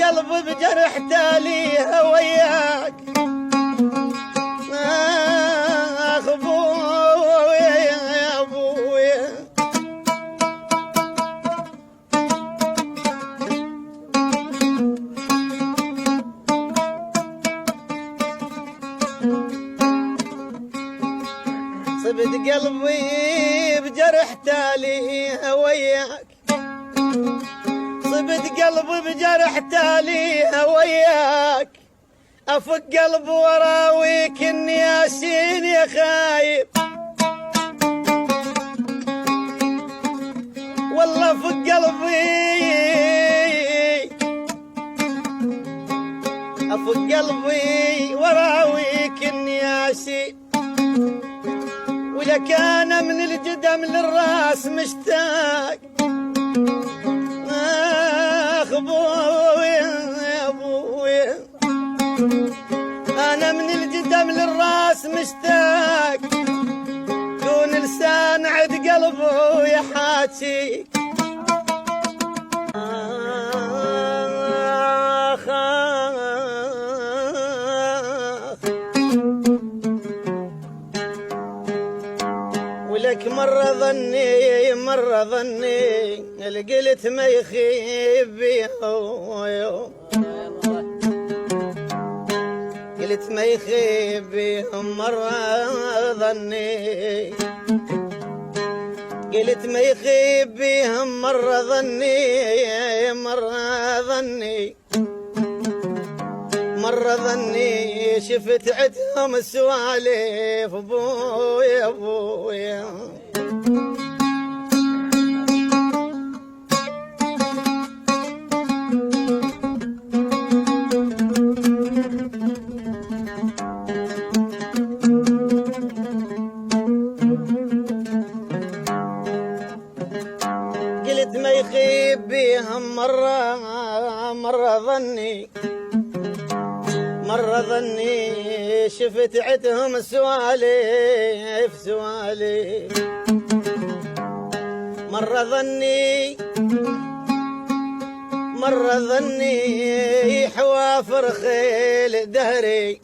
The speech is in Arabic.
قلب بجرح تاليها وياك ابويا يا ابويا صبت قلبي بجرح تاليها وياك صبت قلبي بجرح تاليها وياك افك قلب وراويك اني ياسين يا خايب والله فك قلبي افك قلبي وراويك اني ياسين ولك انا من الجدم للراس مشتاق ابويا يا ابويا انا من الجدم للراس مشتاق دون لسان عد قلبه يحاكي ولك مرة ظني القلت ما يخيب بيها قلت ما يخيب بيهم مرة ظني قلت ما يخيب بيهم مرة ظني مرة ظني شفت عدهم سواليف ابويا ابويا قلت ما يخيب بيهم مرة ظني شفت عدهم سواليف مرة ظني حوافر خيل دهري